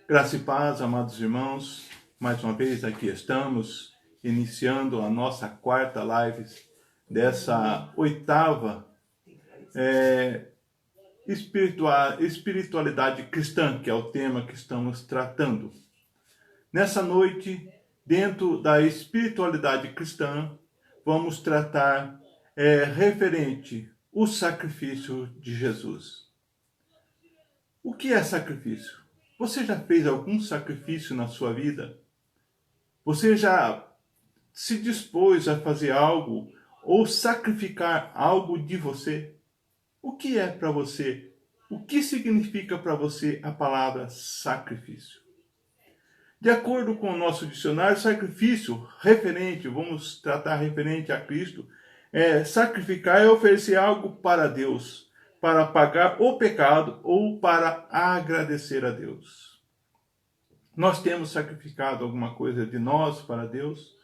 Graça e paz, amados irmãos. Mais uma vez aqui estamos, iniciando a nossa quarta live dessa oitava espiritualidade cristã, que é o tema que estamos tratando. Nessa noite, dentro da espiritualidade cristã, vamos tratar referente o sacrifício de Jesus. O que é sacrifício? Você já fez algum sacrifício na sua vida? Você já se dispôs a fazer algo ou sacrificar algo de você? O que é para você? O que significa para você a palavra sacrifício? De acordo com o nosso dicionário, sacrifício vamos tratar referente a Cristo, sacrificar é oferecer algo para Deus, para pagar o pecado ou para agradecer a Deus. Nós temos sacrificado alguma coisa de nós para Deus?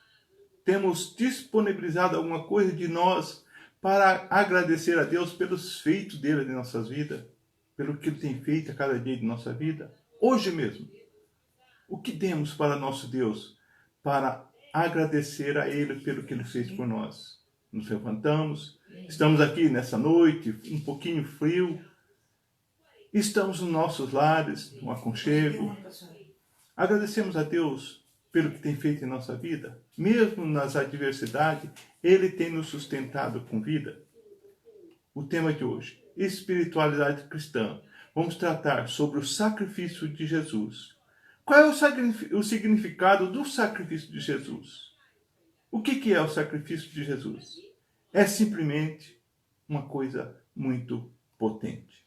Temos disponibilizado alguma coisa de nós para agradecer a Deus pelos feitos dele em nossas vidas? Pelo que ele tem feito a cada dia de nossa vida? Hoje mesmo. O que demos para nosso Deus para agradecer a Ele pelo que Ele fez por nós? Nos levantamos, estamos aqui nessa noite, um pouquinho frio, estamos nos nossos lares, no aconchego. Agradecemos a Deus pelo que tem feito em nossa vida. Mesmo nas adversidades, Ele tem nos sustentado com vida. O tema de hoje, espiritualidade cristã. Vamos tratar sobre o sacrifício de Jesus. Qual é o significado do sacrifício de Jesus? O que é o sacrifício de Jesus? É simplesmente uma coisa muito potente.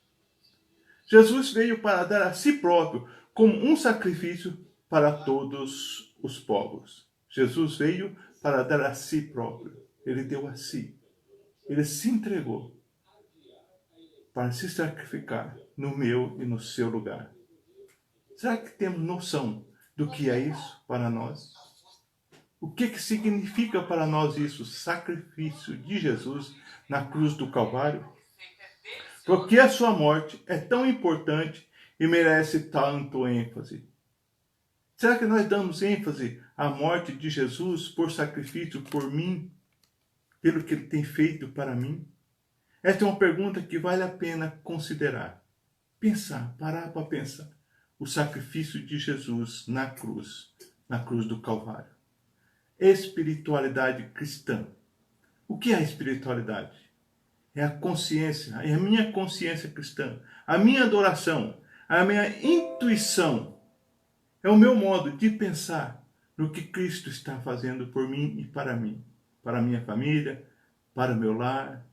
Jesus veio para dar a si próprio como um sacrifício para todos os povos. Jesus veio para dar a si próprio. Ele deu a si. Ele se entregou para se sacrificar no meu e no seu lugar. Será que temos noção do que é isso para nós? O que significa para nós isso, o sacrifício de Jesus na cruz do Calvário? Porque a sua morte é tão importante e merece tanto ênfase. Será que nós damos ênfase à morte de Jesus por sacrifício por mim, pelo que ele tem feito para mim? Esta é uma pergunta que vale a pena considerar. Pensar, parar para pensar. O sacrifício de Jesus na cruz do Calvário. Espiritualidade cristã. O que é a espiritualidade? É a consciência, é a minha consciência cristã, a minha adoração, a minha intuição, é o meu modo de pensar no que Cristo está fazendo por mim, para a minha família, para o meu lar,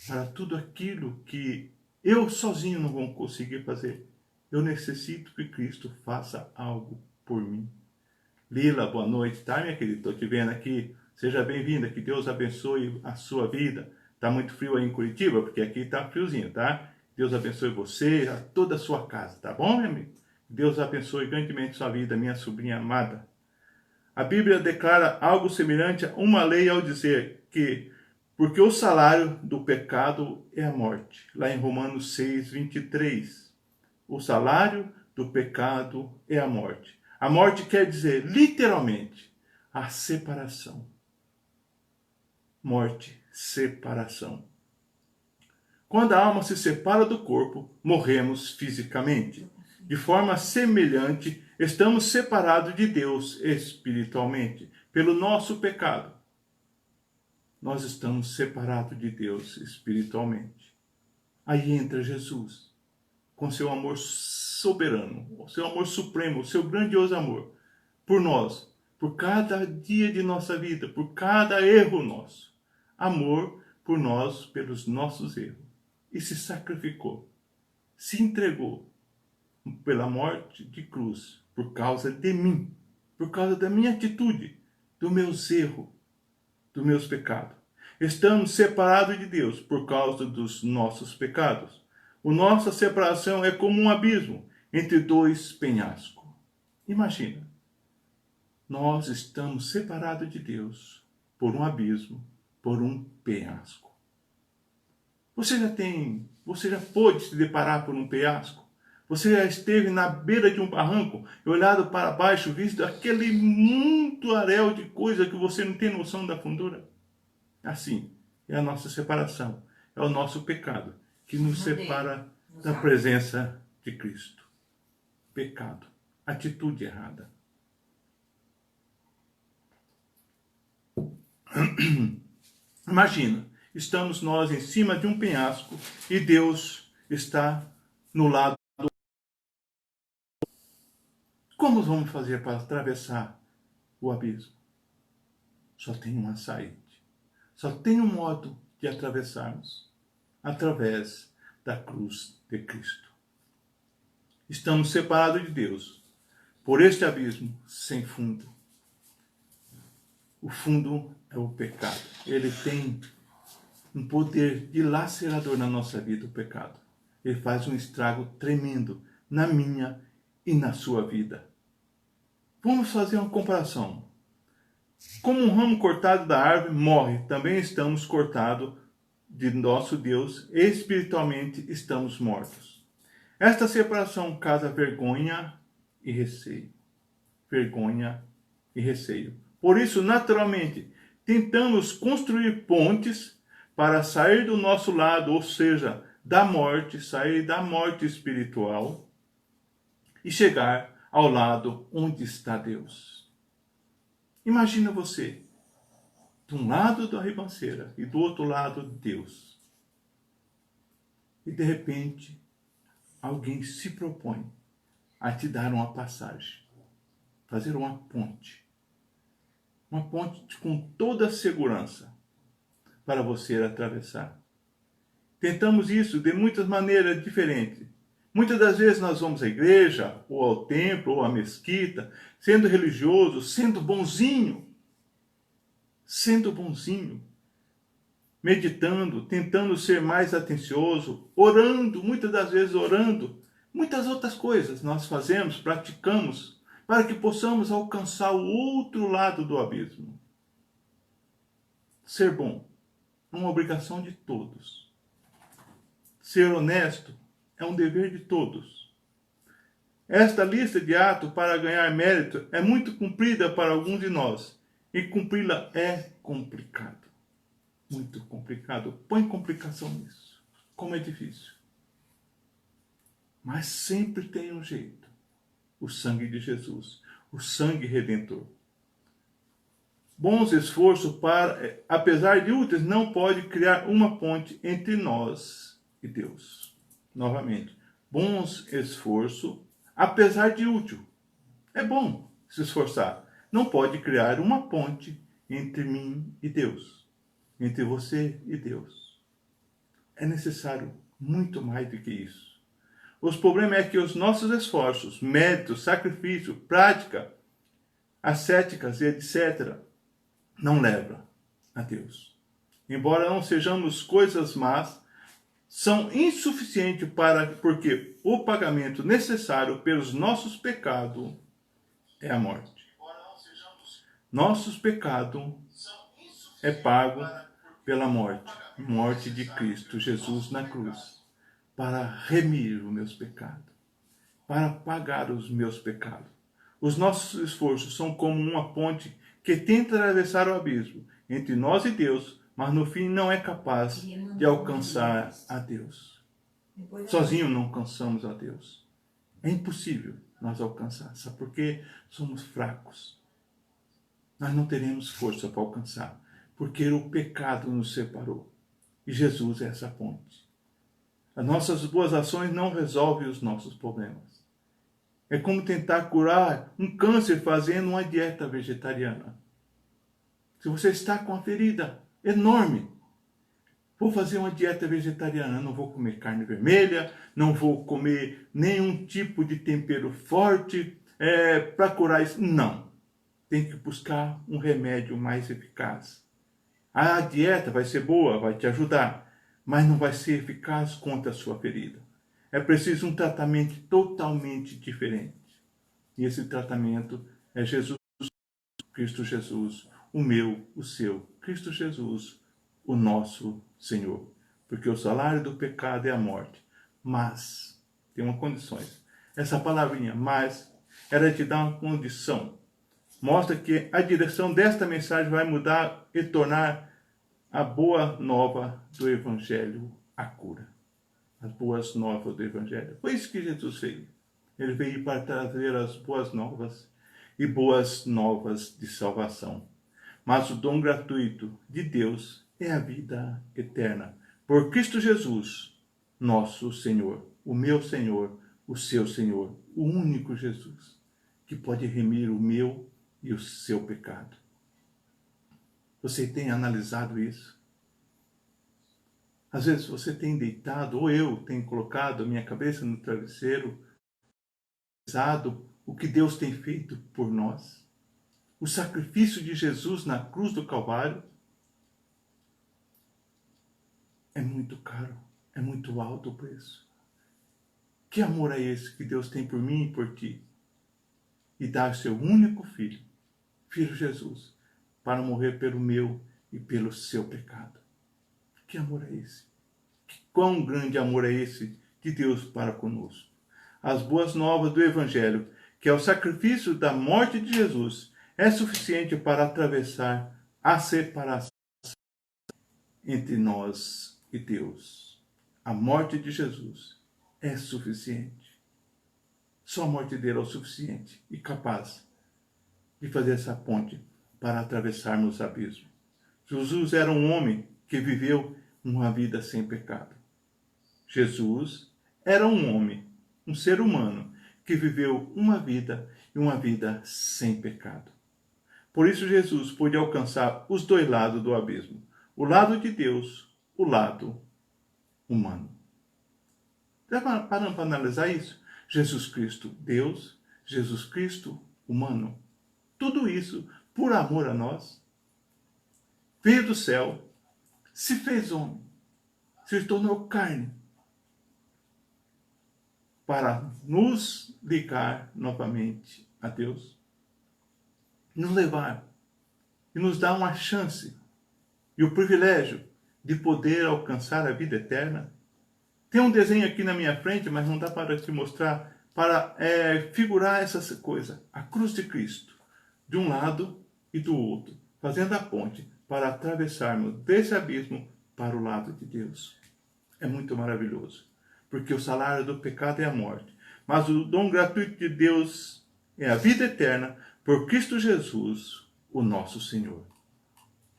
para tudo aquilo que eu sozinho não vou conseguir fazer. Eu necessito que Cristo faça algo por mim. Lila, boa noite, tá, minha querida? Estou te vendo aqui. Seja bem-vinda, que Deus abençoe a sua vida. Tá muito frio aí em Curitiba, porque aqui tá friozinho, tá? Deus abençoe você, a toda a sua casa, tá bom, meu amigo? Deus abençoe grandemente sua vida, minha sobrinha amada. A Bíblia declara algo semelhante a uma lei ao dizer que porque o salário do pecado é a morte. Lá em Romanos 6, 23. O salário do pecado é a morte. A morte quer dizer, literalmente, a separação. Morte, separação. Quando a alma se separa do corpo, morremos fisicamente. De forma semelhante, estamos separados de Deus espiritualmente, pelo nosso pecado. Nós estamos separados de Deus espiritualmente. Aí entra Jesus, com seu amor soberano, o seu amor supremo, o seu grandioso amor por nós, por cada dia de nossa vida, por cada erro nosso. Amor por nós, pelos nossos erros. E se sacrificou, se entregou pela morte de cruz, por causa de mim, por causa da minha atitude, dos meus erros, dos meus pecados. Estamos separados de Deus por causa dos nossos pecados. A nossa separação é como um abismo entre dois penhascos. Imagina, nós estamos separados de Deus por um abismo, por um penhasco. Você já pôde se deparar por um penhasco? Você já esteve na beira de um barranco, olhado para baixo, visto aquele mundaréu de coisa que você não tem noção da fundura? Assim, é a nossa separação, é o nosso pecado que nos separa da presença de Cristo. Pecado, atitude errada. Imagina, estamos nós em cima de um penhasco e Deus está no lado. Como vamos fazer para atravessar o abismo? Só tem uma saída. Só tem um modo de atravessarmos. Através da cruz de Cristo. Estamos separados de Deus por este abismo sem fundo. O fundo é o pecado. Ele tem um poder dilacerador na nossa vida, o pecado. Ele faz um estrago tremendo na minha e na sua vida. Vamos fazer uma comparação. Como um ramo cortado da árvore morre, também estamos cortados de nosso Deus, espiritualmente estamos mortos. Esta separação causa vergonha e receio. Vergonha e receio. Por isso, naturalmente, tentamos construir pontes para sair do nosso lado, ou seja, da morte, sair da morte espiritual e chegar ao lado onde está Deus. Imagina você, de um lado da ribanceira e do outro lado Deus. E de repente, alguém se propõe a te dar uma passagem, fazer uma ponte com toda a segurança para você atravessar. Tentamos isso de muitas maneiras diferentes. Muitas das vezes nós vamos à igreja, ou ao templo, ou à mesquita, sendo religioso, sendo bonzinho, meditando, tentando ser mais atencioso, orando, muitas das vezes orando. Muitas outras coisas nós fazemos, praticamos, para que possamos alcançar o outro lado do abismo. Ser bom é uma obrigação de todos. Ser honesto é um dever de todos. Esta lista de atos para ganhar mérito é muito comprida para alguns de nós. E cumpri-la é complicado. Muito complicado. Põe complicação nisso. Como é difícil. Mas sempre tem um jeito. O sangue de Jesus. O sangue redentor. Bons esforços para, apesar de úteis, não pode criar uma ponte entre nós e Deus. Novamente. Bons esforços, apesar de útil. É bom se esforçar. Não pode criar uma ponte entre mim e Deus. Entre você e Deus. É necessário muito mais do que isso. O problema é que os nossos esforços, méritos, sacrifício, prática, ascéticas e etc., não levam a Deus. Embora não sejamos coisas más, são insuficientes porque o pagamento necessário pelos nossos pecados é a morte. Nossos pecados é pago pela morte de Cristo Jesus na cruz, para remir os meus pecados, para pagar os meus pecados. Os nossos esforços são como uma ponte que tenta atravessar o abismo entre nós e Deus, mas no fim não é capaz de alcançar a Deus. Sozinho não alcançamos a Deus. É impossível nós alcançar, sabe por quê? Somos fracos. Nós não teremos força para alcançar, porque o pecado nos separou. E Jesus é essa ponte. As nossas boas ações não resolvem os nossos problemas. É como tentar curar um câncer fazendo uma dieta vegetariana. Se você está com uma ferida enorme, vou fazer uma dieta vegetariana, não vou comer carne vermelha, não vou comer nenhum tipo de tempero forte para curar isso. Não. Tem que buscar um remédio mais eficaz. A dieta vai ser boa, vai te ajudar, mas não vai ser eficaz contra a sua ferida. É preciso um tratamento totalmente diferente. E esse tratamento é Jesus, Cristo Jesus, o meu, o seu, Cristo Jesus, o nosso Senhor. Porque o salário do pecado é a morte. Mas tem uma condição. Essa palavrinha, mas, ela te dá uma condição. Mostra que a direção desta mensagem vai mudar e tornar a boa nova do Evangelho a cura. As boas novas do Evangelho. Foi isso que Jesus fez. Ele veio para trazer as boas novas e boas novas de salvação. Mas o dom gratuito de Deus é a vida eterna. Por Cristo Jesus, nosso Senhor, o meu Senhor, o seu Senhor, o único Jesus, que pode remir o meu e o seu pecado. Você tem analisado isso? Às vezes você tem deitado, ou eu tenho colocado a minha cabeça no travesseiro, analisado o que Deus tem feito por nós. O sacrifício de Jesus na cruz do Calvário é muito caro, é muito alto o preço. Que amor é esse que Deus tem por mim e por ti? E dar o seu único filho, Filho Jesus, para morrer pelo meu e pelo seu pecado. Que amor é esse? Quão grande amor é esse de Deus para conosco? As boas novas do Evangelho, que é o sacrifício da morte de Jesus, é suficiente para atravessar a separação entre nós e Deus. A morte de Jesus é suficiente. Só a morte dele é o suficiente e capaz de fazer essa ponte para atravessarmos o abismo. Jesus era um homem que viveu uma vida sem pecado. Jesus era um homem, um ser humano, que viveu uma vida e uma vida sem pecado. Por isso Jesus pôde alcançar os dois lados do abismo. O lado de Deus, o lado humano. Já paramos para analisar isso? Jesus Cristo, Deus, Jesus Cristo, humano. Tudo isso por amor a nós. Veio do céu, se fez homem, se tornou carne, para nos ligar novamente a Deus, nos levar e nos dar uma chance e o privilégio de poder alcançar a vida eterna. Tem um desenho aqui na minha frente, mas não dá para te mostrar, para figurar essa coisa. A cruz de Cristo, de um lado e do outro, fazendo a ponte para atravessarmos desse abismo para o lado de Deus. É muito maravilhoso, porque o salário do pecado é a morte, mas o dom gratuito de Deus é a vida eterna por Cristo Jesus, o nosso Senhor.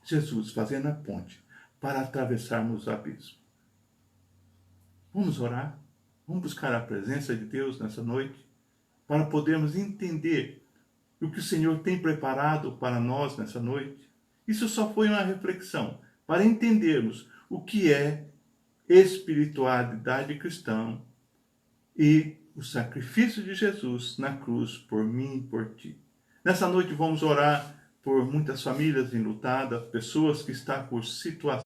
Jesus fazendo a ponte para atravessarmos o abismo. Vamos orar? Vamos buscar a presença de Deus nessa noite para podermos entender o que o Senhor tem preparado para nós nessa noite. Isso só foi uma reflexão para entendermos o que é espiritualidade cristã e o sacrifício de Jesus na cruz por mim e por ti. Nessa noite vamos orar por muitas famílias enlutadas, pessoas que estão por situação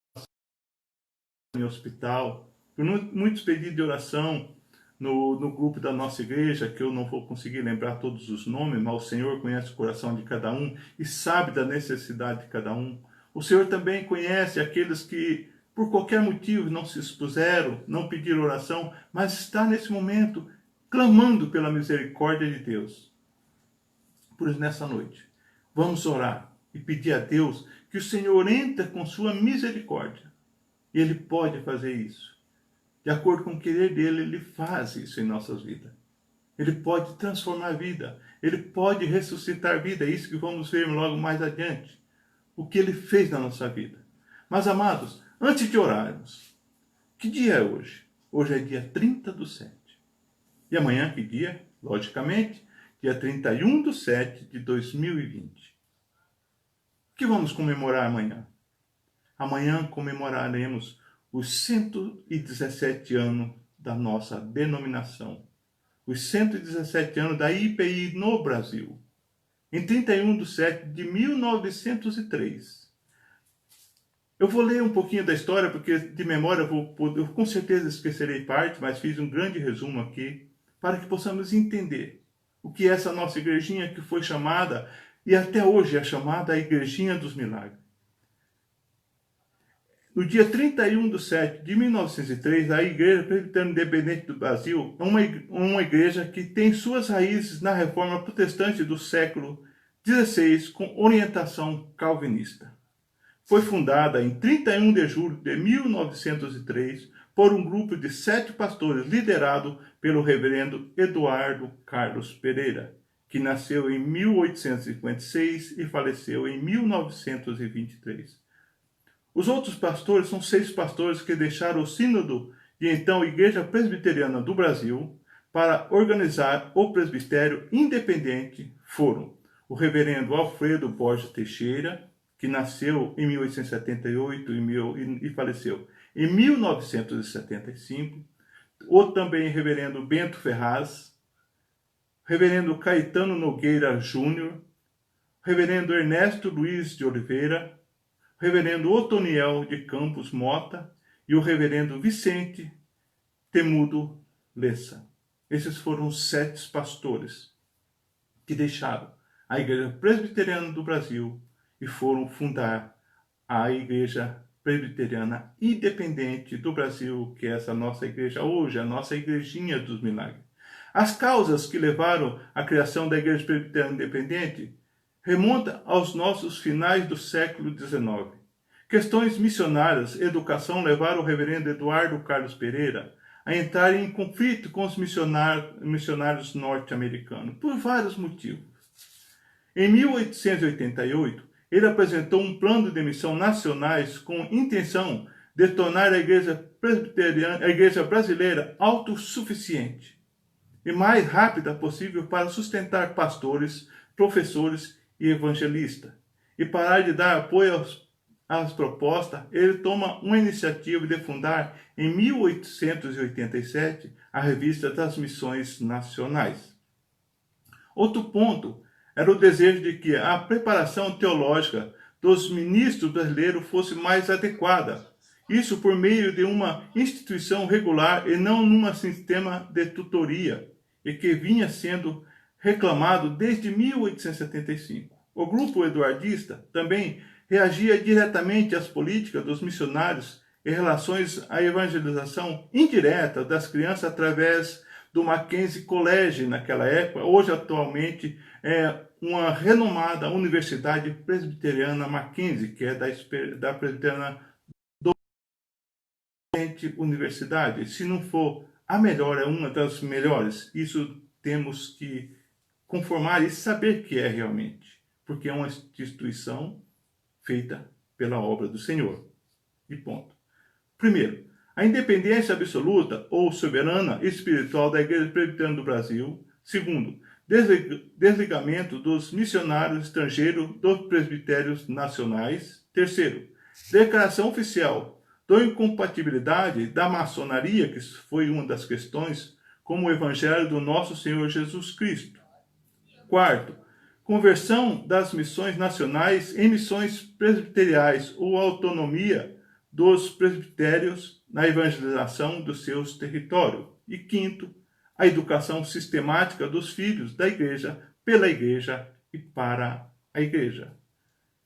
em hospital, por muitos pedidos de oração no grupo da nossa igreja, que eu não vou conseguir lembrar todos os nomes, mas o Senhor conhece o coração de cada um e sabe da necessidade de cada um. O Senhor também conhece aqueles que, por qualquer motivo, não se expuseram, não pediram oração, mas está nesse momento clamando pela misericórdia de Deus. Por isso, nessa noite, vamos orar e pedir a Deus que o Senhor entre com sua misericórdia. E Ele pode fazer isso. De acordo com o querer dele, Ele faz isso em nossas vidas. Ele pode transformar a vida. Ele pode ressuscitar a vida. É isso que vamos ver logo mais adiante. O que Ele fez na nossa vida. Mas, amados, antes de orarmos, que dia é hoje? Hoje é dia 30/7. E amanhã, que dia? Logicamente, dia 31/7 de 2020. O que vamos comemorar amanhã? Amanhã comemoraremos os 117 anos da nossa denominação. Os 117 anos da IPI no Brasil. Em 31/7 de 1903. Eu vou ler um pouquinho da história, porque de memória eu com certeza esquecerei parte, mas fiz um grande resumo aqui, para que possamos entender o que é essa nossa igrejinha que foi chamada, e até hoje é chamada a Igrejinha dos Milagres. No dia 31/7/1903, a Igreja Presbiteriana Independente do Brasil é uma igreja que tem suas raízes na reforma protestante do século XVI com orientação calvinista. Foi fundada em 31 de julho de 1903 por um grupo de 7 pastores liderado pelo reverendo Eduardo Carlos Pereira, que nasceu em 1856 e faleceu em 1923. Os outros pastores são 6 pastores que deixaram o sínodo e então Igreja Presbiteriana do Brasil para organizar o presbitério independente. Foram o reverendo Alfredo Borges Teixeira, que nasceu em 1878 e faleceu em 1975, o também reverendo Bento Ferraz, reverendo Caetano Nogueira Júnior, reverendo Ernesto Luiz de Oliveira, reverendo Otoniel de Campos Mota e o reverendo Vicente Temudo Lessa. Esses foram os 7 pastores que deixaram a Igreja Presbiteriana do Brasil e foram fundar a Igreja Presbiteriana Independente do Brasil, que é essa nossa igreja hoje, a nossa igrejinha dos milagres. As causas que levaram à criação da Igreja Presbiteriana Independente remontam aos nossos finais do século XIX. Questões missionárias, educação levaram o reverendo Eduardo Carlos Pereira a entrar em conflito com os missionários norte-americanos, por vários motivos. Em 1888, ele apresentou um plano de missão nacionais com intenção de tornar a Igreja brasileira autossuficiente e mais rápida possível para sustentar pastores, professores e evangelistas. E parar de dar apoio às propostas, ele toma uma iniciativa de fundar, em 1887, a Revista das Missões Nacionais. Outro ponto era o desejo de que a preparação teológica dos ministros brasileiros fosse mais adequada. Isso por meio de uma instituição regular e não num sistema de tutoria, e que vinha sendo reclamado desde 1875. O grupo eduardista também reagia diretamente às políticas dos missionários em relações à evangelização indireta das crianças através do Mackenzie College naquela época. Hoje, atualmente, é uma renomada Universidade Presbiteriana Mackenzie, que é da Presbiteriana do Universidade. Se não for a melhor, é uma das melhores. Isso temos que conformar e saber que é realmente, porque é uma instituição feita pela obra do Senhor. E ponto. Primeiro, a independência absoluta ou soberana espiritual da Igreja Presbiteriana do Brasil. Segundo, desligamento dos missionários estrangeiros dos presbitérios nacionais. Terceiro, declaração oficial da incompatibilidade da maçonaria, que foi uma das questões, como o Evangelho do nosso Senhor Jesus Cristo. Quarto, conversão das missões nacionais em missões presbiteriais ou autonomia dos presbitérios na evangelização dos seus territórios. E quinto, a educação sistemática dos filhos da igreja, pela igreja e para a igreja.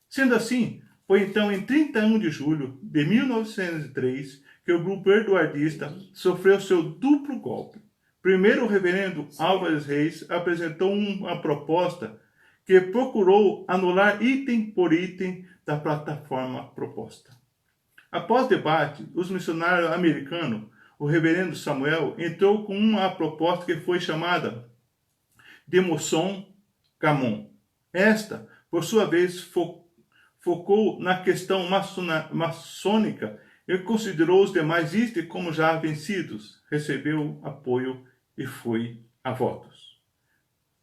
Sendo assim, foi então em 31 de julho de 1903 que o grupo eduardista sofreu seu duplo golpe. Primeiro, o reverendo Álvares Reis apresentou uma proposta que procurou anular item por item da plataforma proposta. Após debate, os missionários americanos, o reverendo Samuel, entrou com uma proposta que foi chamada de Moção Gamon. Esta, por sua vez, focou na questão maçônica e considerou os demais itens como já vencidos, recebeu apoio e foi a votos.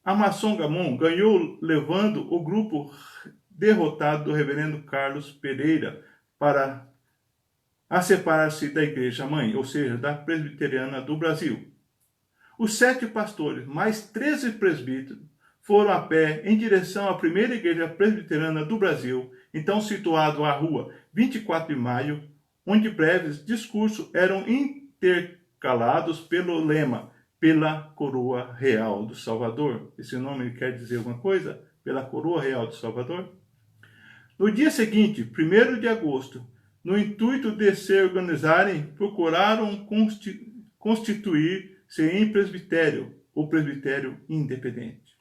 A Moção Gamon ganhou, levando o grupo derrotado do reverendo Carlos Pereira para a separar-se da Igreja Mãe, ou seja, da Presbiteriana do Brasil. Os 7 pastores, mais 13 presbíteros, foram a pé em direção à primeira Igreja Presbiteriana do Brasil, então situado à rua 24 de Maio, onde breves discursos eram intercalados pelo lema "Pela Coroa Real do Salvador". Esse nome quer dizer alguma coisa? Pela Coroa Real do Salvador? No dia seguinte, 1º de agosto no intuito de se organizarem, procuraram constituir-se em presbitério, o presbitério independente.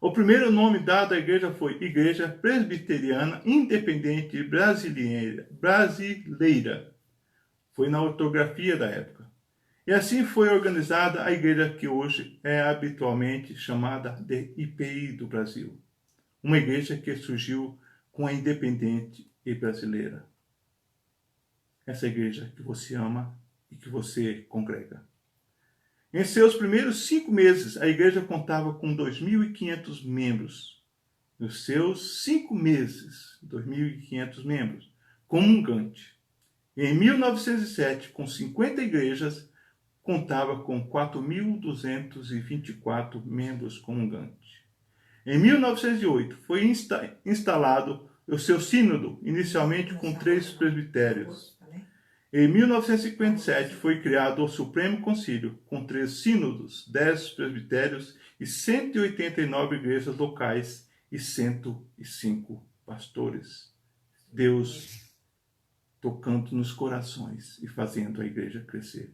O primeiro nome dado à igreja foi Igreja Presbiteriana Independente Brasileira. Foi na ortografia da época. E assim foi organizada a igreja que hoje é habitualmente chamada de IPI do Brasil. Uma igreja que surgiu com a independente e brasileira. Essa igreja que você ama e que você congrega. Em seus primeiros 5 meses, a igreja contava com 2.500 membros. Nos seus 5 meses, 2.500 membros, comungante. Em 1907, com 50 igrejas, contava com 4.224 membros comungantes. Em 1908, foi instalado o seu sínodo, inicialmente com 3 presbitérios. Em 1957, foi criado o Supremo Concílio, com 3 sínodos, 10 presbitérios e 189 igrejas locais e 105 pastores. Deus tocando nos corações e fazendo a igreja crescer.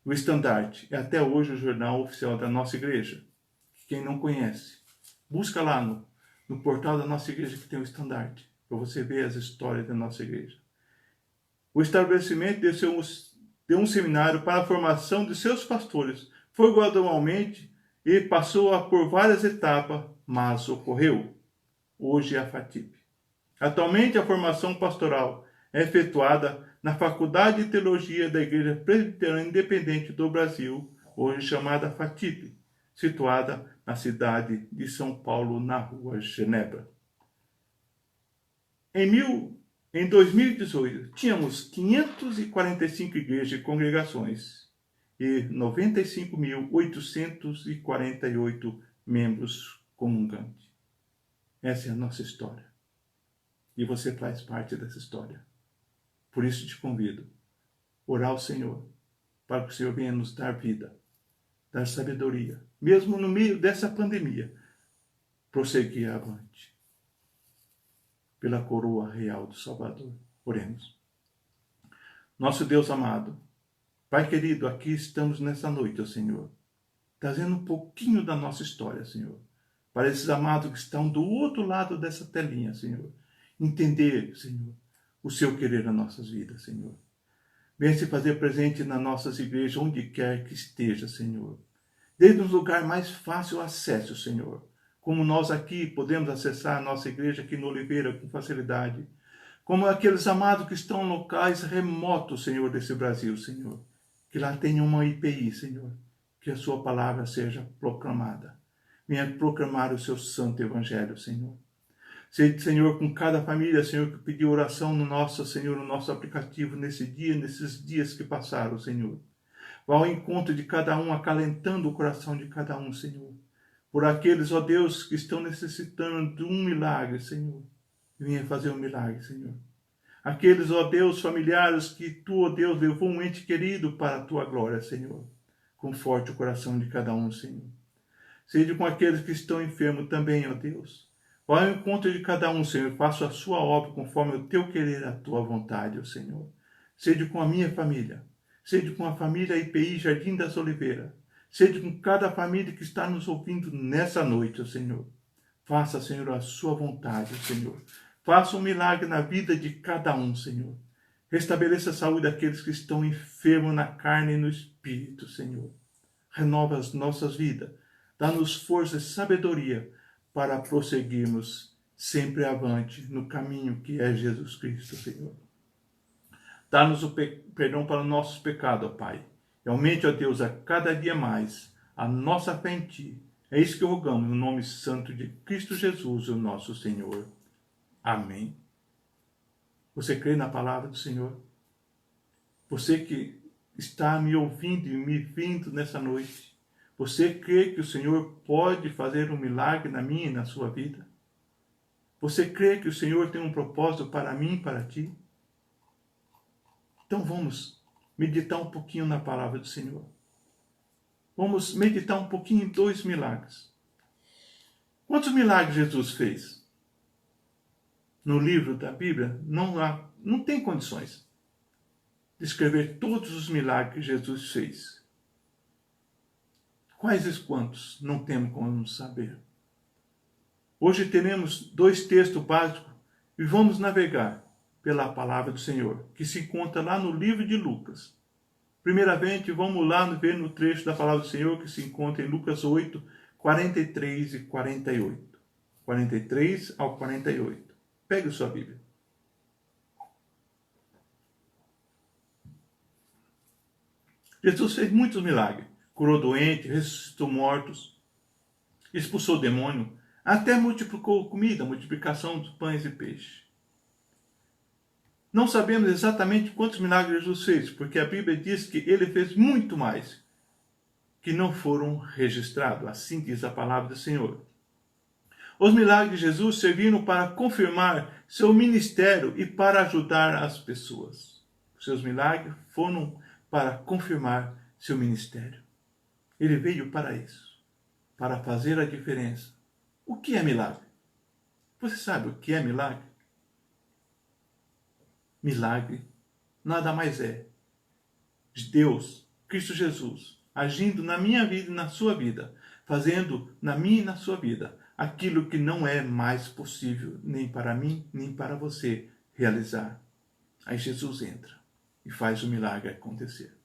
O Estandarte é até hoje o jornal oficial da nossa igreja. Quem não conhece, busca lá no portal da nossa igreja que tem o Estandarte, para você ver as histórias da nossa igreja. O estabelecimento de um seminário para a formação de seus pastores foi gradualmente e passou por várias etapas, mas ocorreu. Hoje é a FATIP. Atualmente a formação pastoral é efetuada na Faculdade de Teologia da Igreja Presbiteriana Independente do Brasil, hoje chamada FATIP, situada na cidade de São Paulo, na rua Genebra. Em 2018, tínhamos 545 igrejas e congregações e 95.848 membros comungantes. Essa é a nossa história. E você faz parte dessa história. Por isso te convido a orar ao Senhor, para que o Senhor venha nos dar vida, dar sabedoria, mesmo no meio dessa pandemia, prosseguir avante. Pela coroa real do Salvador. Oremos. Nosso Deus amado, Pai querido, aqui estamos nessa noite, ó Senhor, trazendo um pouquinho da nossa história, Senhor, para esses amados que estão do outro lado dessa telinha, Senhor, entender, Senhor, o seu querer nas nossas vidas, Senhor. Venha se fazer presente nas nossas igrejas, onde quer que esteja, Senhor. Desde um lugar mais fácil acesso, Senhor. Como nós aqui podemos acessar a nossa igreja aqui no Oliveira com facilidade. Como aqueles amados que estão em locais remotos, Senhor, desse Brasil, Senhor. Que lá tenha uma IPI, Senhor. Que a sua palavra seja proclamada. Venha proclamar o seu santo evangelho, Senhor. Seja, Senhor, com cada família, Senhor, que pediu oração no nosso, Senhor, no nosso aplicativo nesse dia, nesses dias que passaram, Senhor. Vá ao encontro de cada um, acalentando o coração de cada um, Senhor. Por aqueles, ó Deus, que estão necessitando de um milagre, Senhor. Venha fazer um milagre, Senhor. Aqueles, ó Deus, familiares que tu, ó Deus, levou um ente querido para a tua glória, Senhor. Conforte o coração de cada um, Senhor. Seja com aqueles que estão enfermos também, ó Deus. Vá ao encontro de cada um, Senhor. Faça a sua obra conforme o teu querer, a tua vontade, ó Senhor. Seja com a minha família. Seja com a família IPI Jardim das Oliveiras. Seja com cada família que está nos ouvindo nessa noite, ó Senhor. Faça, Senhor, a sua vontade, ó Senhor. Faça um milagre na vida de cada um, Senhor. Restabeleça a saúde daqueles que estão enfermos na carne e no espírito, Senhor. Renova as nossas vidas. Dá-nos força e sabedoria para prosseguirmos sempre avante no caminho que é Jesus Cristo, Senhor. Dá-nos o perdão para os nossos pecados, ó Pai. E aumente, ó Deus, a cada dia mais a nossa fé em Ti. É isso que rogamos no nome santo de Cristo Jesus, o nosso Senhor. Amém. Você crê na palavra do Senhor? Você que está me ouvindo e me vindo nessa noite, você crê que o Senhor pode fazer um milagre na minha e na sua vida? Você crê que o Senhor tem um propósito para mim e para ti? Então vamos meditar um pouquinho na palavra do Senhor. Vamos meditar um pouquinho em 2 milagres. Quantos milagres Jesus fez? No livro da Bíblia não há não tem condições de escrever todos os milagres que Jesus fez. Quais e quantos? Não temos como saber. Hoje teremos 2 textos básicos e vamos navegar pela palavra do Senhor, que se encontra lá no livro de Lucas. Primeiramente, vamos lá ver no trecho da palavra do Senhor que se encontra em Lucas 8, 43 e 48. 43 ao 48. Pegue sua Bíblia. Jesus fez muitos milagres. Curou doentes, ressuscitou mortos, expulsou demônio, até multiplicou comida, multiplicação dos pães e peixes. Não sabemos exatamente quantos milagres Jesus fez, porque a Bíblia diz que ele fez muito mais, que não foram registrados. Assim diz a palavra do Senhor. Os milagres de Jesus serviram para confirmar seu ministério e para ajudar as pessoas. Seus milagres foram para confirmar seu ministério. Ele veio para isso, para fazer a diferença. O que é milagre? Você sabe o que é milagre? Milagre nada mais é de Deus, Cristo Jesus, agindo na minha vida e na sua vida, fazendo na minha e na sua vida aquilo que não é mais possível nem para mim, nem para você realizar. Aí Jesus entra e faz o milagre acontecer.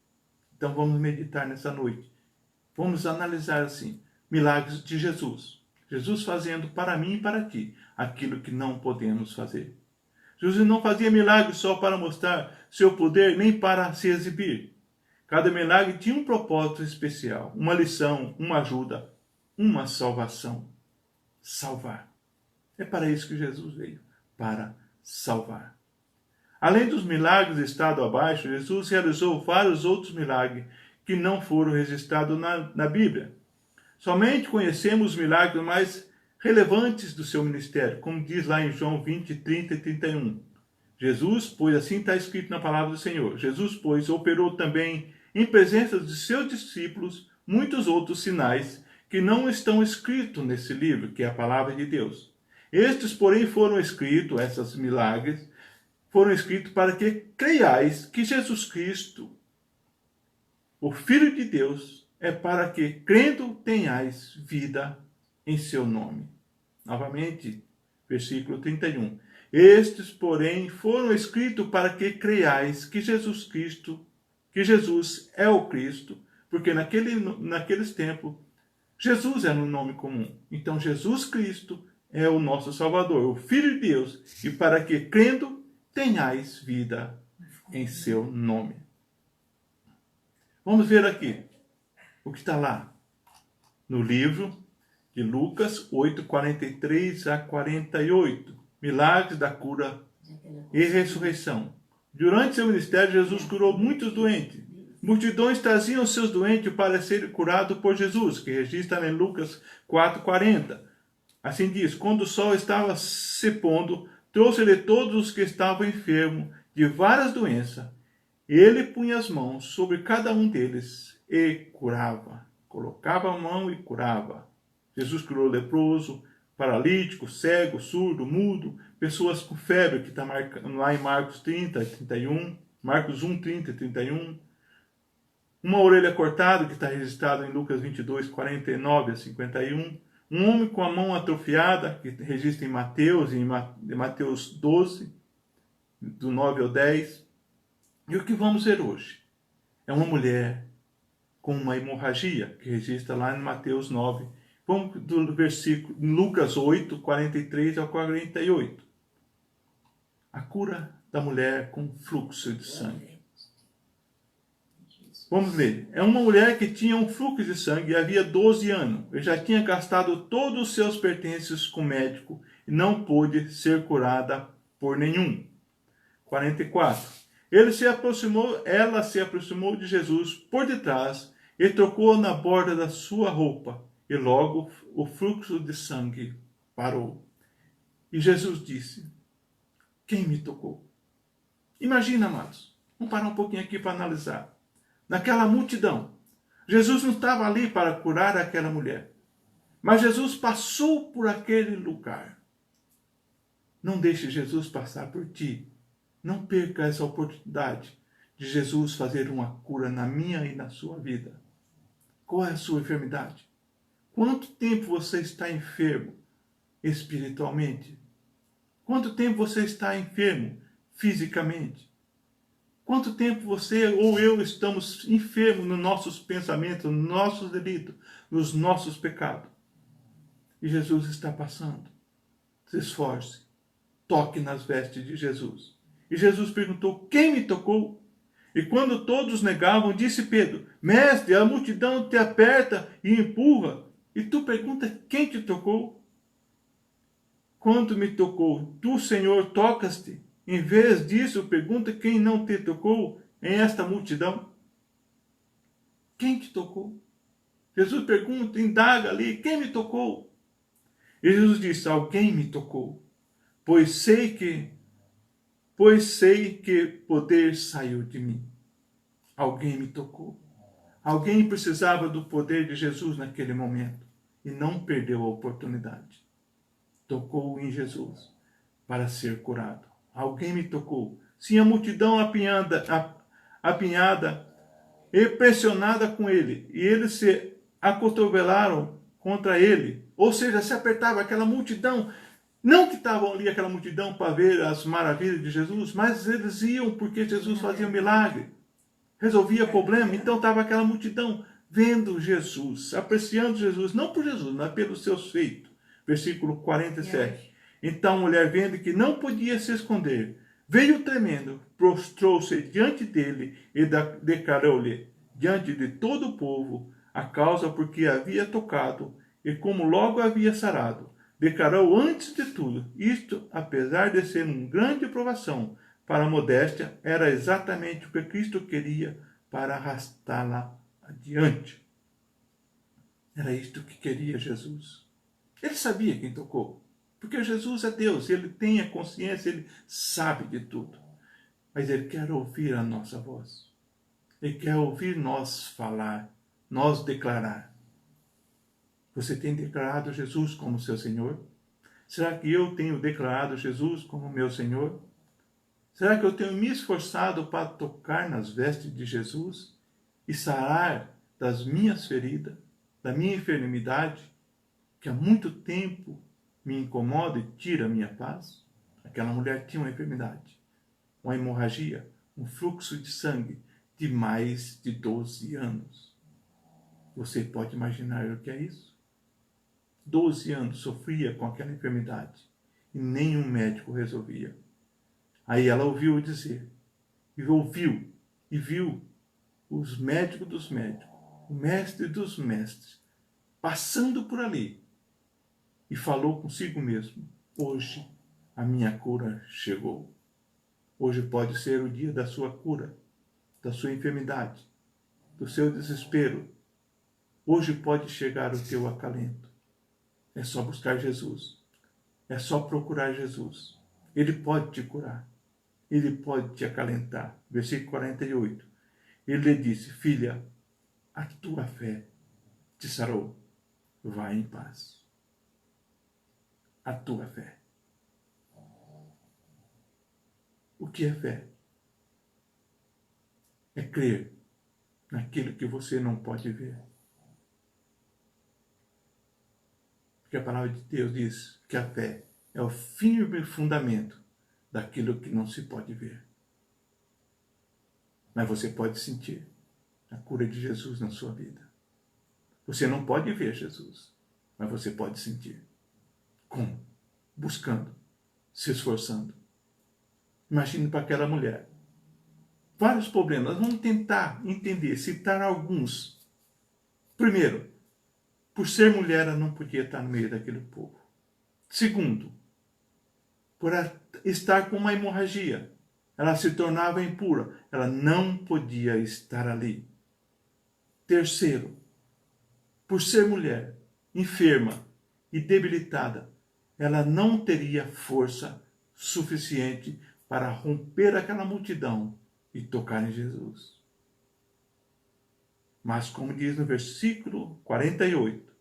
Então vamos meditar nessa noite. Vamos analisar assim, milagres de Jesus. Jesus fazendo para mim e para ti aquilo que não podemos fazer. Jesus não fazia milagres só para mostrar seu poder, nem para se exibir. Cada milagre tinha um propósito especial, uma lição, uma ajuda, uma salvação. Salvar. É para isso que Jesus veio, para salvar. Além dos milagres estado abaixo, Jesus realizou vários outros milagres que não foram registrados na Bíblia. Somente conhecemos os milagres mais relevantes do seu ministério, como diz lá em João 20, 30 e 31. Jesus, pois assim está escrito na palavra do Senhor, Jesus, pois, operou também em presença de seus discípulos muitos outros sinais que não estão escritos nesse livro, que é a palavra de Deus. Estes, porém, foram escritos, esses milagres, foram escritos para que creiais que Jesus Cristo, o Filho de Deus, é para que, crendo, tenhais vida em seu nome. Novamente, versículo 31. Estes, porém, foram escritos para que creiais que Jesus Cristo, que Jesus é o Cristo, porque naqueles tempos, Jesus era um nome comum. Então, Jesus Cristo é o nosso Salvador, o Filho de Deus, e para que, crendo, tenhais vida em seu nome. Vamos ver aqui o que está lá no livro de Lucas 8, 43 a 48. Milagres da cura e ressurreição. Durante seu ministério, Jesus curou muitos doentes. Multidões traziam seus doentes para serem curados por Jesus, que registra em Lucas 4, 40. Assim diz, quando o sol estava se pondo, trouxe-lhe todos os que estavam enfermos de várias doenças. Ele punha as mãos sobre cada um deles e curava. Colocava a mão e curava. Jesus curou leproso, paralítico, cego, surdo, mudo, pessoas com febre, que está lá em Marcos 30 e 31, Marcos 1, 30 e 31. Uma orelha cortada, que está registrado em Lucas 22, 49 a 51. Um homem com a mão atrofiada, que registra em Mateus, Mateus 12, do 9 ao 10. E o que vamos ver hoje? É uma mulher com uma hemorragia, que registra lá em Mateus 9. Vamos do versículo, Lucas 8, 43 ao 48. A cura da mulher com fluxo de sangue. Vamos ler. É uma mulher que tinha um fluxo de sangue e havia 12 anos. E já tinha gastado todos os seus pertences com o médico e não pôde ser curada por nenhum. 44. Ela se aproximou de Jesus por detrás e tocou na borda da sua roupa. E logo o fluxo de sangue parou. E Jesus disse, quem me tocou? Imagina, amados. Vamos parar um pouquinho aqui para analisar. Naquela multidão, Jesus não estava ali para curar aquela mulher. Mas Jesus passou por aquele lugar. Não deixe Jesus passar por ti Não perca essa oportunidade de Jesus fazer uma cura na minha e na sua vida. Qual é a sua enfermidade? Quanto tempo você está enfermo espiritualmente? Quanto tempo você está enfermo fisicamente? Quanto tempo você ou eu estamos enfermos nos nossos pensamentos, nos nossos delitos, nos nossos pecados? E Jesus está passando. Se esforce. Toque nas vestes de Jesus. E Jesus perguntou: quem me tocou? E quando todos negavam, disse Pedro: mestre, a multidão te aperta e empurra. E tu pergunta: quem te tocou? Quando me tocou, tu, Senhor, tocas-te. Em vez disso, pergunta quem não te tocou em esta multidão. Quem te tocou? Jesus pergunta, indaga ali: quem me tocou? E Jesus disse: alguém me tocou, pois sei que poder saiu de mim. Alguém me tocou. Alguém precisava do poder de Jesus naquele momento e não perdeu a oportunidade. Tocou em Jesus para ser curado. Alguém me tocou. Sim, a multidão apinhada e pressionada com ele, e eles se acotovelaram contra ele, ou seja, se apertava aquela multidão. Não que estavam ali aquela multidão para ver as maravilhas de Jesus, mas eles iam porque Jesus fazia milagre, resolvia problema. Então estava aquela multidão vendo Jesus, apreciando Jesus, não por Jesus, mas pelos seus feitos. Versículo 47. Então a mulher, vendo que não podia se esconder, veio tremendo, prostrou-se diante dele e declarou-lhe diante de todo o povo a causa por que havia tocado e como logo havia sarado. Declarou antes de tudo, isto, apesar de ser uma grande provação para a modéstia, era exatamente o que Cristo queria para arrastá-la adiante. Era isto que queria Jesus. Ele sabia quem tocou, porque Jesus é Deus, ele tem a consciência, ele sabe de tudo. Mas ele quer ouvir a nossa voz. Ele quer ouvir nós falar, nós declarar. Você tem declarado Jesus como seu Senhor? Será que eu tenho declarado Jesus como meu Senhor? Será que eu tenho me esforçado para tocar nas vestes de Jesus e sarar das minhas feridas, da minha enfermidade, que há muito tempo me incomoda e tira a minha paz? Aquela mulher tinha uma enfermidade, uma hemorragia, um fluxo de sangue de mais de 12 anos. Você pode imaginar o que é isso? 12 anos sofria com aquela enfermidade e nenhum médico resolvia. Aí ela ouviu dizer, e viu os médicos dos médicos, o mestre dos mestres, passando por ali e falou consigo mesmo: hoje a minha cura chegou. Hoje pode ser o dia da sua cura, da sua enfermidade, do seu desespero. Hoje pode chegar o teu acalento. É só buscar Jesus. É só procurar Jesus. Ele pode te curar. Ele pode te acalentar. Versículo 48. Ele lhe disse: filha, a tua fé te sarou. Vai em paz. A tua fé. O que é fé? É crer naquilo que você não pode ver. Porque a palavra de Deus diz que a fé é o firme fundamento daquilo que não se pode ver. Mas você pode sentir a cura de Jesus na sua vida. Você não pode ver Jesus, mas você pode sentir. Como? Buscando, se esforçando. Imagine para aquela mulher. Vários problemas. Vamos tentar entender, citar alguns. Primeiro, por ser mulher, ela não podia estar no meio daquele povo. Segundo, por estar com uma hemorragia, ela se tornava impura. Ela não podia estar ali. Terceiro, por ser mulher, enferma e debilitada, ela não teria força suficiente para romper aquela multidão e tocar em Jesus. Mas, como diz no versículo 48,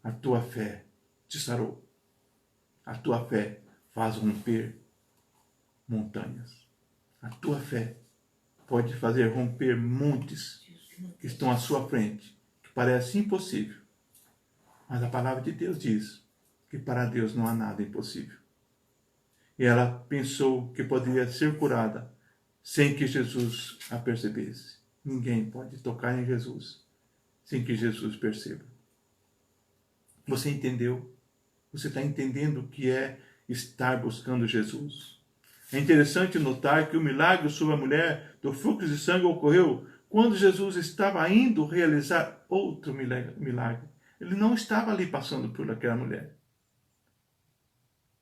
a tua fé te sarou. A tua fé faz romper montanhas. A tua fé pode fazer romper montes que estão à sua frente, que parece impossível. Mas a palavra de Deus diz que para Deus não há nada impossível. E ela pensou que poderia ser curada sem que Jesus a percebesse. Ninguém pode tocar em Jesus sem que Jesus perceba. Você entendeu? Você está entendendo o que é estar buscando Jesus? É interessante notar que o milagre sobre a mulher do fluxo de sangue ocorreu quando Jesus estava indo realizar outro milagre. Ele não estava ali passando por aquela mulher.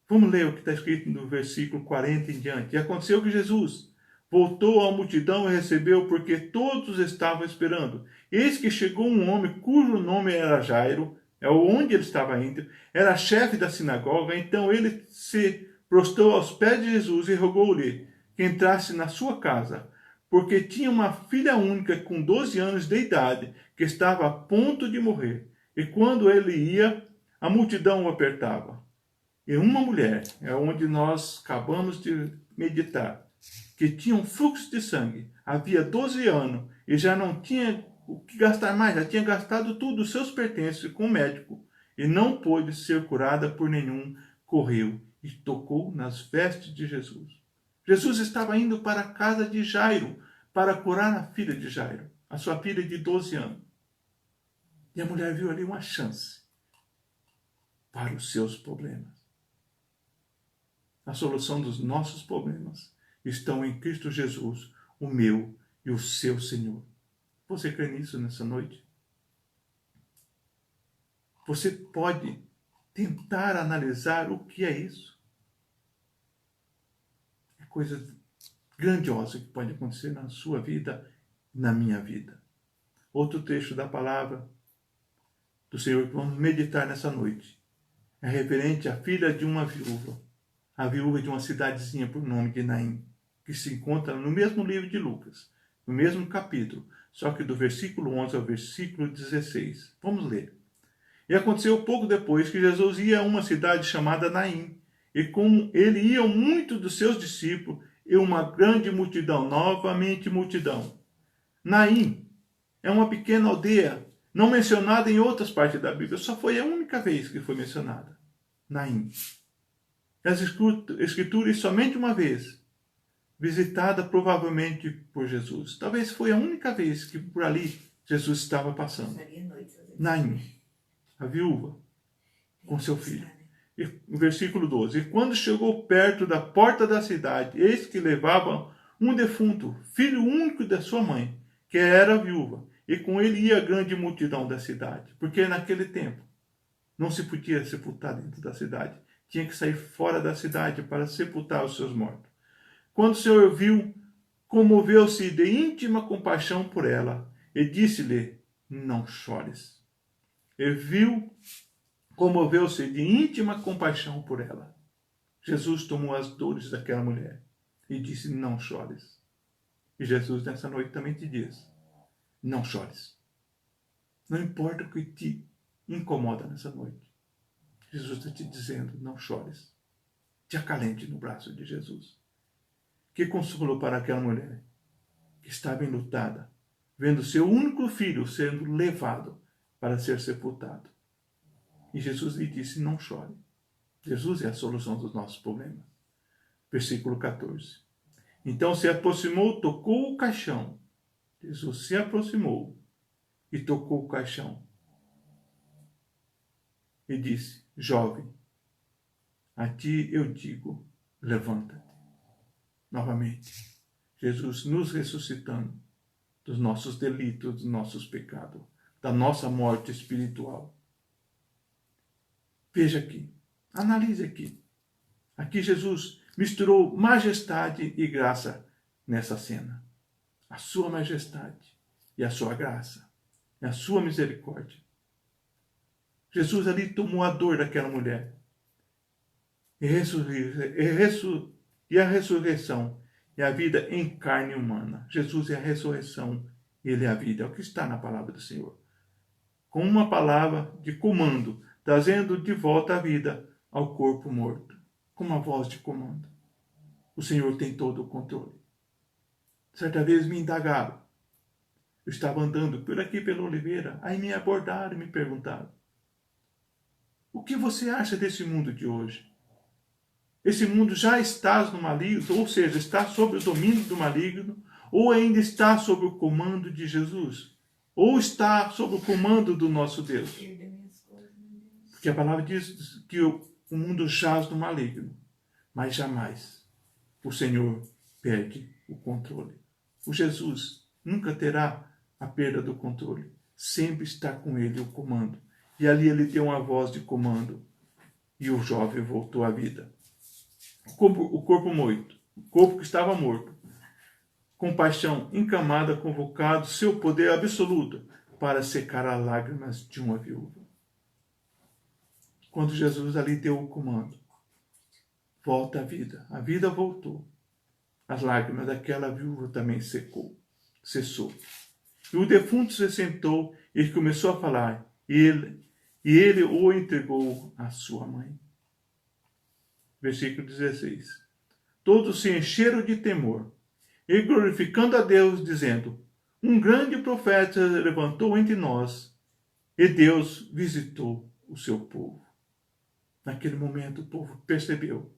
Vamos ler o que está escrito no versículo 40 em diante. E aconteceu que Jesus voltou à multidão e recebeu, porque todos estavam esperando. Eis que chegou um homem cujo nome era Jairo, é onde ele estava indo, era chefe da sinagoga. Então ele se prostrou aos pés de Jesus e rogou-lhe que entrasse na sua casa, porque tinha uma filha única com 12 anos de idade, que estava a ponto de morrer. E quando ele ia, a multidão o apertava. E uma mulher, é onde nós acabamos de meditar, que tinha um fluxo de sangue, havia 12 anos e já não tinha o que gastar mais, já tinha gastado tudo os seus pertences com o médico e não pôde ser curada por nenhum, correu e tocou nas vestes de Jesus. Jesus estava indo para a casa de Jairo para curar a filha de Jairo, a sua filha de 12 anos. E a mulher viu ali uma chance para os seus problemas. A solução dos nossos problemas estão em Cristo Jesus, o meu e o seu Senhor. Você crê nisso nessa noite? Você pode tentar analisar o que é isso. É coisa grandiosa que pode acontecer na sua vida e na minha vida. Outro trecho da palavra do Senhor que vamos meditar nessa noite é referente à filha de uma viúva, a viúva de uma cidadezinha por nome de Naim, que se encontra no mesmo livro de Lucas, no mesmo capítulo, só que do versículo 11 ao versículo 16. Vamos ler. E aconteceu pouco depois que Jesus ia a uma cidade chamada Naim, e com ele iam muitos dos seus discípulos e uma grande multidão, novamente multidão. Naim é uma pequena aldeia, não mencionada em outras partes da Bíblia, só foi a única vez que foi mencionada. Naim. As escrituras somente uma vez, visitada provavelmente por Jesus. Talvez foi a única vez que por ali Jesus estava passando. Naim, a viúva, com seu filho. E, no versículo 12. E quando chegou perto da porta da cidade, eis que levavam um defunto, filho único da sua mãe, que era viúva. E com ele ia a grande multidão da cidade. Porque naquele tempo não se podia sepultar dentro da cidade. Tinha que sair fora da cidade para sepultar os seus mortos. Quando o Senhor viu, comoveu-se de íntima compaixão por ela e disse-lhe, não chores. E viu, comoveu-se de íntima compaixão por ela. Jesus tomou as dores daquela mulher e disse, não chores. E Jesus nessa noite também te diz, não chores. Não importa o que te incomoda nessa noite. Jesus está te dizendo, não chores. Te acalente no braço de Jesus. Que consolou para aquela mulher que estava enlutada, vendo seu único filho sendo levado para ser sepultado. E Jesus lhe disse, não chore. Jesus é a solução dos nossos problemas. Versículo 14. Então se aproximou, tocou o caixão. Jesus se aproximou e tocou o caixão. E disse, jovem, a ti eu digo, levanta-te. Novamente, Jesus nos ressuscitando dos nossos delitos, dos nossos pecados, da nossa morte espiritual. Veja aqui, analise aqui. Aqui Jesus misturou majestade e graça nessa cena. A sua majestade e a sua graça, e a sua misericórdia. Jesus ali tomou a dor daquela mulher. E a ressurreição é a vida em carne humana. Jesus é a ressurreição, ele é a vida. É o que está na palavra do Senhor. Com uma palavra de comando, trazendo de volta a vida ao corpo morto. Com uma voz de comando. O Senhor tem todo o controle. Certa vez me indagaram. Eu estava andando por aqui pela Oliveira, aí me abordaram e me perguntaram: o que você acha desse mundo de hoje? Esse mundo já está no maligno, ou seja, está sob o domínio do maligno, ou ainda está sob o comando de Jesus? Ou está sob o comando do nosso Deus? Porque a palavra diz que o mundo jaz no maligno, mas jamais o Senhor perde o controle. O Jesus nunca terá a perda do controle. Sempre está com ele o comando. E ali ele deu uma voz de comando. E o jovem voltou à vida. O corpo morto, o corpo que estava morto, com paixão encamada, convocado seu poder absoluto para secar as lágrimas de uma viúva. Quando Jesus ali deu o comando, volta à vida. A vida voltou. As lágrimas daquela viúva também cessou. E o defunto se sentou e começou a falar. E ele o entregou à sua mãe. Versículo 16. Todos se encheram de temor e glorificando a Deus, dizendo: um grande profeta levantou entre nós e Deus visitou o seu povo. Naquele momento o povo percebeu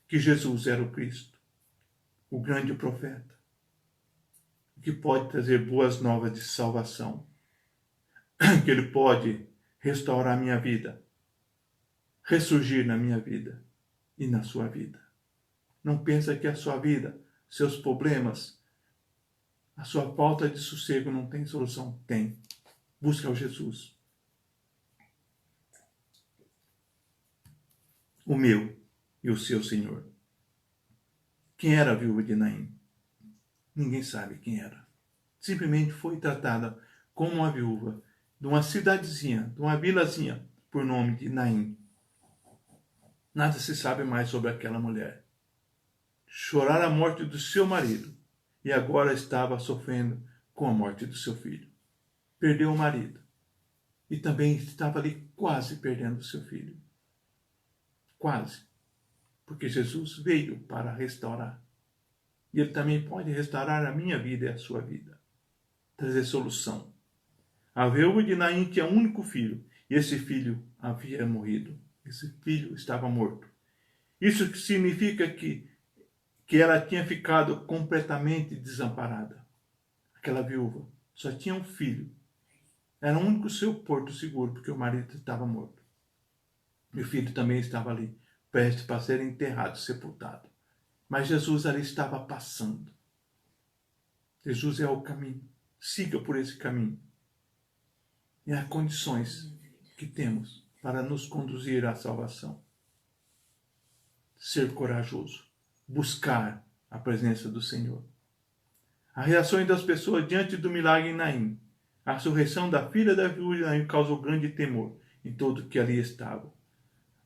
que Jesus era o Cristo, o grande profeta, que pode trazer boas novas de salvação, que ele pode restaurar minha vida, ressurgir na minha vida e na sua vida. Não pensa que a sua vida, seus problemas, a sua falta de sossego não tem solução? Tem. Busca o Jesus. O meu e o seu Senhor. Quem era a viúva de Naim? Ninguém sabe quem era. Simplesmente foi tratada como uma viúva de uma cidadezinha, de uma vilazinha, por nome de Naim. Nada se sabe mais sobre aquela mulher. Chorara a morte do seu marido e agora estava sofrendo com a morte do seu filho. Perdeu o marido e também estava ali quase perdendo o seu filho. Quase. Porque Jesus veio para restaurar. E ele também pode restaurar a minha vida e a sua vida. Trazer solução. A viúva de Naim tinha um único filho e esse filho havia morrido. Esse filho estava morto. Isso significa que ela tinha ficado completamente desamparada. Aquela viúva só tinha um filho. Era o único seu porto seguro, porque o marido estava morto. E o filho também estava ali, prestes para ser enterrado, sepultado. Mas Jesus ali estava passando. Jesus é o caminho. Siga por esse caminho. E há condições que temos para nos conduzir à salvação. Ser corajoso. Buscar a presença do Senhor. A reação das pessoas diante do milagre em Naim. A ressurreição da filha da viúva de Naim causou grande temor em todo que ali estava.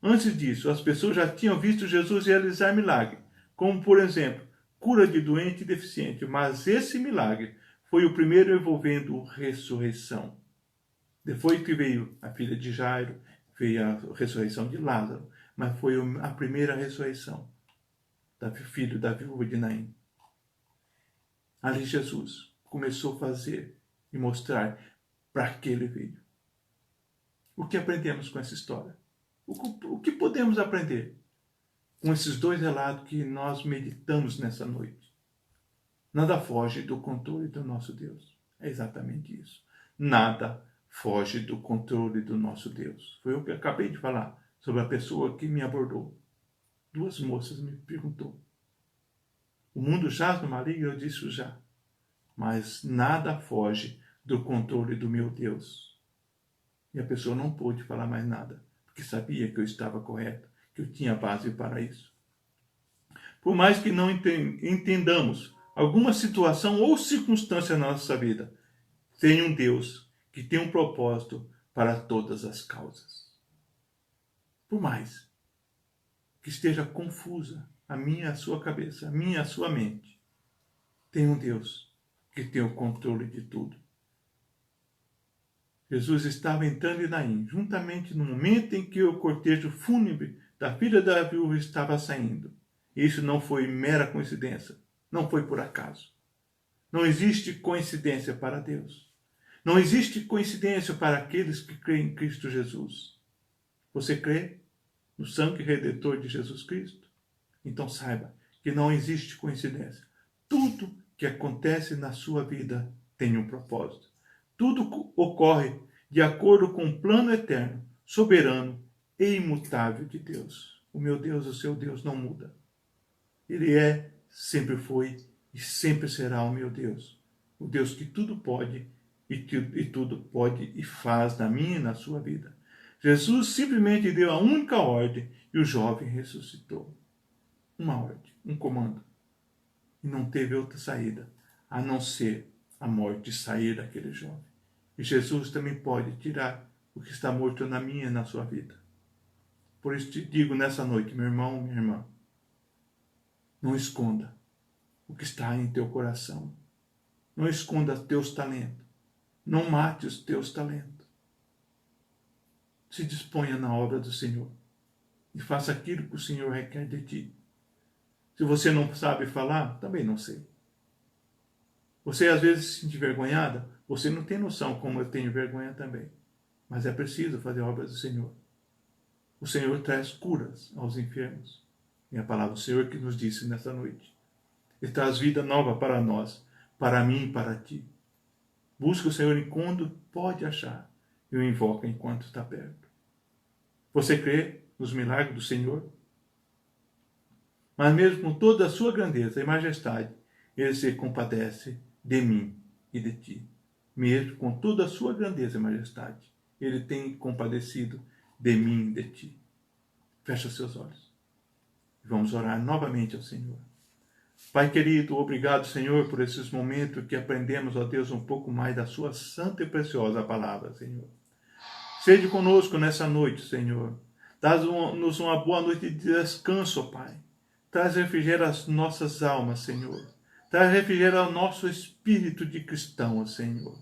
Antes disso, as pessoas já tinham visto Jesus realizar milagres, como, por exemplo, cura de doente e deficiente, mas esse milagre foi o primeiro envolvendo ressurreição. Depois que veio a filha de Jairo, veio a ressurreição de Lázaro, mas foi a primeira ressurreição do filho da viúva de Naim. Ali Jesus começou a fazer e mostrar para que ele veio. O que aprendemos com essa história? O que podemos aprender com esses dois relatos que nós meditamos nessa noite? Nada foge do controle do nosso Deus. É exatamente isso. Nada foge do controle do nosso Deus. Foi o que eu acabei de falar sobre a pessoa que me abordou. Duas moças me perguntou. O mundo jaz no maligno? Eu disse já. Mas nada foge do controle do meu Deus. E a pessoa não pôde falar mais nada, porque sabia que eu estava correto, que eu tinha base para isso. Por mais que não entendamos alguma situação ou circunstância na nossa vida, tem um Deus que tem um propósito para todas as causas. Por mais que esteja confusa a minha e a sua cabeça, a minha e a sua mente, tem um Deus que tem o controle de tudo. Jesus estava entrando em Naim, juntamente no momento em que o cortejo fúnebre da filha da viúva estava saindo. Isso não foi mera coincidência, não foi por acaso. Não existe coincidência para Deus. Não existe coincidência para aqueles que creem em Cristo Jesus. Você crê no sangue redentor de Jesus Cristo? Então saiba que não existe coincidência. Tudo que acontece na sua vida tem um propósito. Tudo ocorre de acordo com o plano eterno, soberano e imutável de Deus. O meu Deus, o seu Deus, não muda. Ele é, sempre foi e sempre será o meu Deus. O Deus que tudo pode e tudo pode e faz na minha e na sua vida. Jesus simplesmente deu a única ordem e o jovem ressuscitou. Uma ordem, um comando. E não teve outra saída, a não ser a morte sair daquele jovem. E Jesus também pode tirar o que está morto na minha e na sua vida. Por isso te digo nessa noite, meu irmão, minha irmã, não esconda o que está em teu coração. Não esconda teus talentos. Não mate os teus talentos. Se disponha na obra do Senhor e faça aquilo que o Senhor requer de ti. Se você não sabe falar, também não sei. Você às vezes se sente envergonhada, você não tem noção como eu tenho vergonha também. Mas é preciso fazer a obra do Senhor. O Senhor traz curas aos enfermos. É a palavra do Senhor que nos disse nessa noite. Ele traz vida nova para nós, para mim e para ti. Busca o Senhor enquanto pode achar e o invoca enquanto está perto. Você crê nos milagres do Senhor? Mas mesmo com toda a sua grandeza e majestade, ele se compadece de mim e de ti. Mesmo com toda a sua grandeza e majestade, ele tem compadecido de mim e de ti. Fecha seus olhos. Vamos orar novamente ao Senhor. Pai querido, obrigado, Senhor, por esses momentos que aprendemos, ó Deus, um pouco mais da sua santa e preciosa palavra, Senhor. Seja conosco nessa noite, Senhor. Dá-nos uma boa noite de descanso, ó Pai. Traz refrigério às nossas almas, Senhor. Traz refrigério ao nosso espírito de cristão, ó Senhor.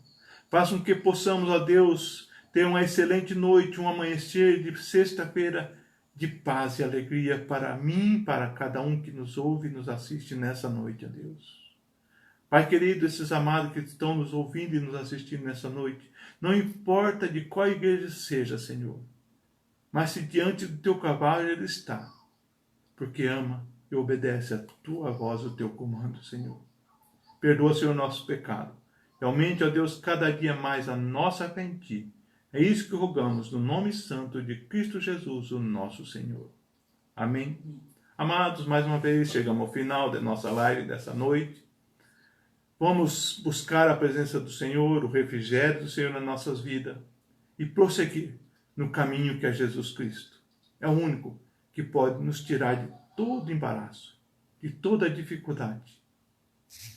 Faça com que possamos, ó Deus, ter uma excelente noite, um amanhecer de sexta-feira de paz e alegria para mim, para cada um que nos ouve e nos assiste nessa noite, ó Deus. Pai querido, esses amados que estão nos ouvindo e nos assistindo nessa noite, não importa de qual igreja seja, Senhor, mas se diante do teu cavalo ele está, porque ama e obedece a tua voz, o teu comando, Senhor. Perdoa, Senhor, nosso pecado. E aumente, ó Deus, cada dia mais a nossa fé em ti. É isso que rogamos no nome santo de Cristo Jesus, o nosso Senhor. Amém. Amados, mais uma vez chegamos ao final da nossa live dessa noite. Vamos buscar a presença do Senhor, o refrigério do Senhor nas nossas vidas e prosseguir no caminho que é Jesus Cristo. É o único que pode nos tirar de todo embaraço, de toda dificuldade.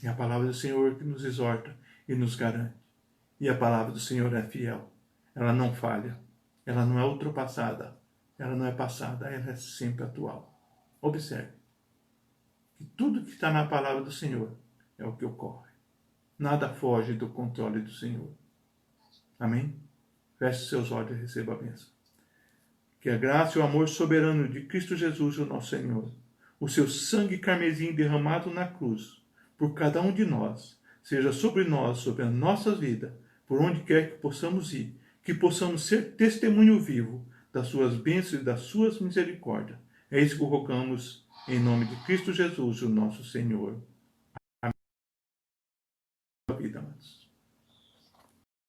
É a palavra do Senhor que nos exorta e nos garante. E a palavra do Senhor é fiel. Ela não falha. Ela não é ultrapassada. Ela não é passada. Ela é sempre atual. Observe que tudo que está na palavra do Senhor é o que ocorre. Nada foge do controle do Senhor. Amém? Feche seus olhos e receba a bênção. Que a graça e o amor soberano de Cristo Jesus, o nosso Senhor, o seu sangue carmesim derramado na cruz, por cada um de nós, seja sobre nós, sobre a nossa vida, por onde quer que possamos ir, que possamos ser testemunho vivo das suas bênçãos e das suas misericórdias. É isso que rogamos em nome de Cristo Jesus, o nosso Senhor. Amém. Vida, amados.